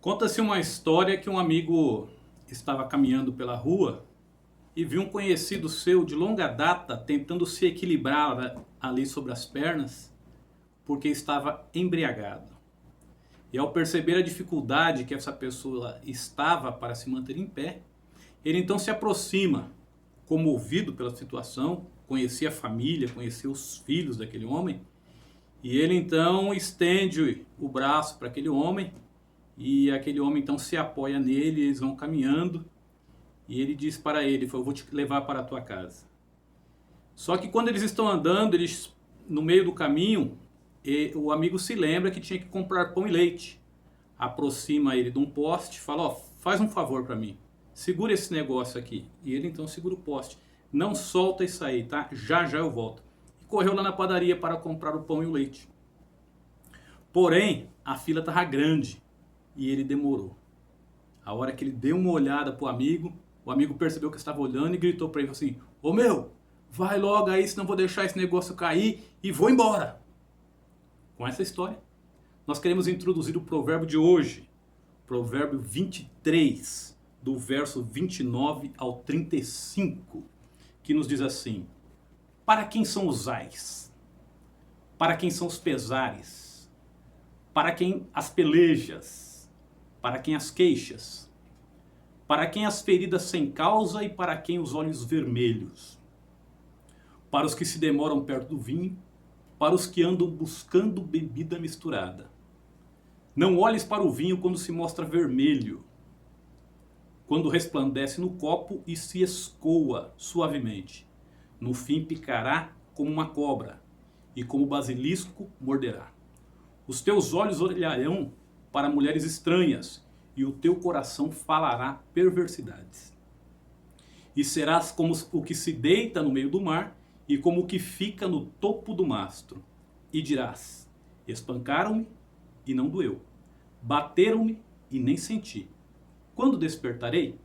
Conta-se uma história que um amigo estava caminhando pela rua e viu um conhecido seu de longa data tentando se equilibrar ali sobre as pernas porque estava embriagado. E ao perceber a dificuldade que essa pessoa estava para se manter em pé, ele então se aproxima, comovido pela situação, conhecia a família, conhecia os filhos daquele homem, e ele então estende o braço para aquele homem, e aquele homem então se apoia nele, eles vão caminhando, e ele diz para ele, eu vou te levar para a tua casa. Só que quando eles estão andando, no meio do caminho, o amigo se lembra que tinha que comprar pão e leite. Aproxima ele de um poste, fala, faz um favor para mim, segura esse negócio aqui. E ele então segura o poste, não solta isso aí, tá? Já já eu volto. E correu lá na padaria para comprar o pão e o leite. Porém, a fila estava grande e ele demorou. A hora que ele deu uma olhada pro amigo, o amigo percebeu que estava olhando e gritou para ele assim, ô meu, vai logo aí, senão vou deixar esse negócio cair e vou embora. Com essa história, nós queremos introduzir o provérbio de hoje, provérbio 23, do verso 29 ao 35, que nos diz assim, para quem são os ais? Para quem são os pesares? Para quem as pelejas? Para quem as queixas? Para quem as feridas sem causa e para quem os olhos vermelhos? Para os que se demoram perto do vinho, para os que andam buscando bebida misturada. Não olhes para o vinho quando se mostra vermelho, quando resplandece no copo e se escoa suavemente. No fim picará como uma cobra e como basilisco morderá. Os teus olhos olharão para mulheres estranhas e o teu coração falará perversidades. E serás como o que se deita no meio do mar e como o que fica no topo do mastro. E dirás, espancaram-me e não doeu. Bateram-me e nem senti. Quando despertarei,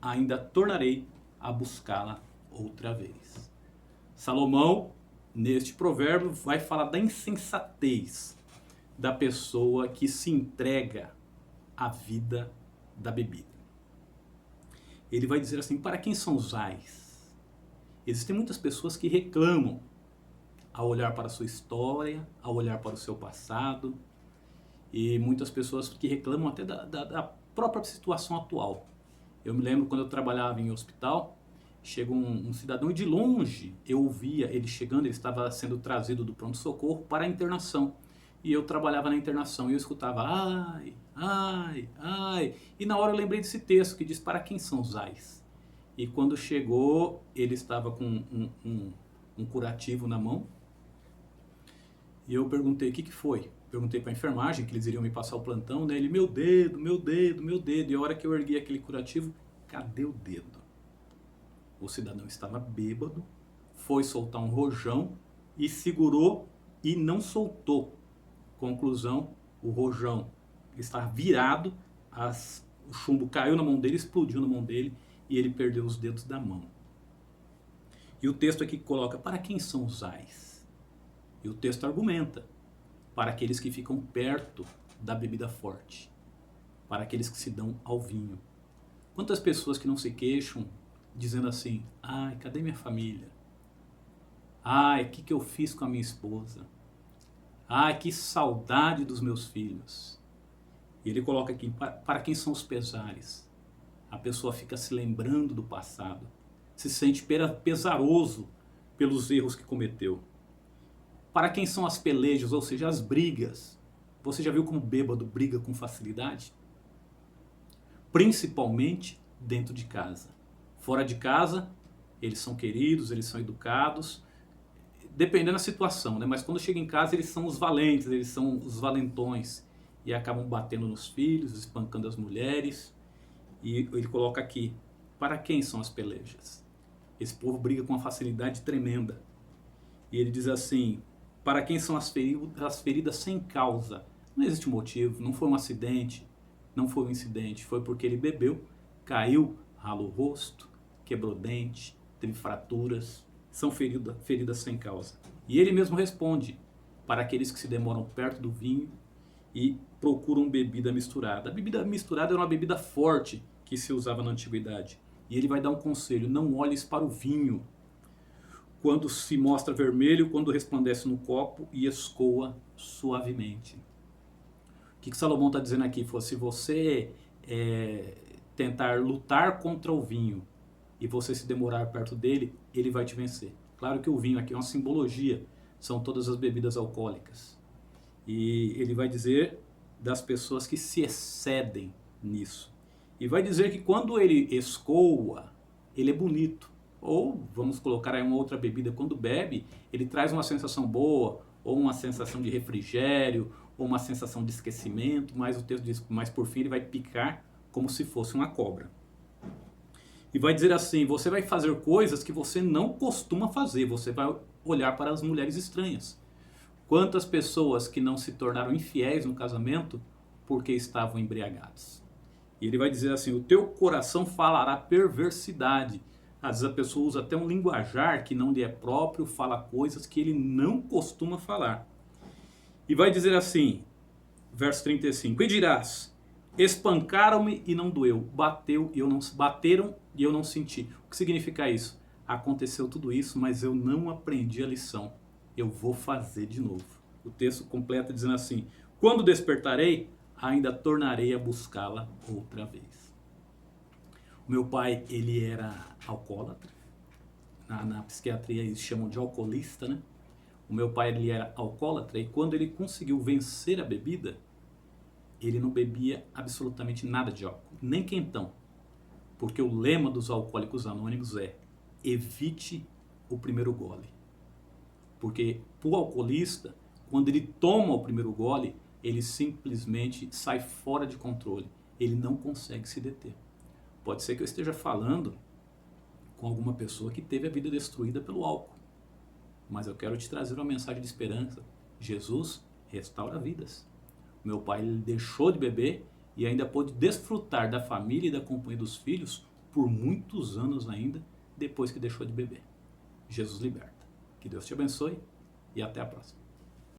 ainda tornarei a buscá-la outra vez. Salomão, neste provérbio, vai falar da insensatez da pessoa que se entrega à vida da bebida. Ele vai dizer assim, para quem são os ais? Existem muitas pessoas que reclamam ao olhar para a sua história, ao olhar para o seu passado, e muitas pessoas que reclamam até da própria situação atual. Eu me lembro quando eu trabalhava em hospital, chega um cidadão e de longe eu ouvia ele chegando, ele estava sendo trazido do pronto-socorro para a internação. E eu trabalhava na internação e eu escutava ai, ai, ai. E na hora eu lembrei desse texto que diz para quem são os ais. E quando chegou, ele estava com um curativo na mão. E eu perguntei, o que foi? Perguntei para a enfermagem, que eles iriam me passar o plantão, né? Ele, meu dedo, meu dedo, meu dedo. E a hora que eu ergui aquele curativo, cadê o dedo? O cidadão estava bêbado, foi soltar um rojão e segurou e não soltou. Conclusão, o rojão estava virado, o chumbo caiu na mão dele, explodiu na mão dele e ele perdeu os dedos da mão. E o texto aqui coloca, para quem são os ais? E o texto argumenta, para aqueles que ficam perto da bebida forte, para aqueles que se dão ao vinho. Quantas pessoas que não se queixam dizendo assim, ai, cadê minha família? Ai, o que eu fiz com a minha esposa? Ai, que saudade dos meus filhos. E ele coloca aqui, para quem são os pesares? A pessoa fica se lembrando do passado, se sente pesaroso pelos erros que cometeu. Para quem são as pelejas, ou seja, as brigas? Você já viu como bêbado briga com facilidade? Principalmente dentro de casa. Fora de casa, eles são queridos, eles são educados, dependendo da situação, né? Mas quando chega em casa, eles são os valentes, eles são os valentões. E acabam batendo nos filhos, espancando as mulheres. E ele coloca aqui, para quem são as pelejas? Esse povo briga com uma facilidade tremenda. E ele diz assim, para quem são as feridas sem causa? Não existe motivo, não foi um acidente, não foi um incidente, foi porque ele bebeu, caiu, ralou o rosto, quebrou dente, teve fraturas, são feridas sem causa. E ele mesmo responde, para aqueles que se demoram perto do vinho e procuram bebida misturada. A bebida misturada era uma bebida forte que se usava na antiguidade. E ele vai dar um conselho: não olhes para o vinho quando se mostra vermelho, quando resplandece no copo e escoa suavemente. O que Salomão está dizendo aqui? Se você tentar lutar contra o vinho e você se demorar perto dele, ele vai te vencer. Claro que o vinho aqui é uma simbologia, são todas as bebidas alcoólicas. E ele vai dizer das pessoas que se excedem nisso. E vai dizer que quando ele escoa, ele é bonito. Ou, vamos colocar aí uma outra bebida, quando bebe, ele traz uma sensação boa, ou uma sensação de refrigério, ou uma sensação de esquecimento, mas o texto diz, mas por fim ele vai picar como se fosse uma cobra. E vai dizer assim, você vai fazer coisas que você não costuma fazer, você vai olhar para as mulheres estranhas. Quantas pessoas que não se tornaram infiéis no casamento porque estavam embriagados. E ele vai dizer assim, o teu coração falará perversidade. Às vezes a pessoa usa até um linguajar que não lhe é próprio, fala coisas que ele não costuma falar. E vai dizer assim, verso 35, e dirás, espancaram-me e não doeu, bateram e eu não senti. O que significa isso? Aconteceu tudo isso, mas eu não aprendi a lição. Eu vou fazer de novo. O texto completa dizendo assim, quando despertarei, ainda tornarei a buscá-la outra vez. O meu pai, ele era alcoólatra. Na psiquiatria eles chamam de alcoolista, né? O meu pai, ele era alcoólatra e quando ele conseguiu vencer a bebida, ele não bebia absolutamente nada de álcool, nem quentão. Porque o lema dos alcoólicos anônimos é, evite o primeiro gole. Porque o alcoolista, quando ele toma o primeiro gole, ele simplesmente sai fora de controle. Ele não consegue se deter. Pode ser que eu esteja falando com alguma pessoa que teve a vida destruída pelo álcool. Mas eu quero te trazer uma mensagem de esperança. Jesus restaura vidas. Meu pai, ele deixou de beber e ainda pôde desfrutar da família e da companhia dos filhos por muitos anos ainda, depois que deixou de beber. Jesus liberta. Que Deus te abençoe e até a próxima.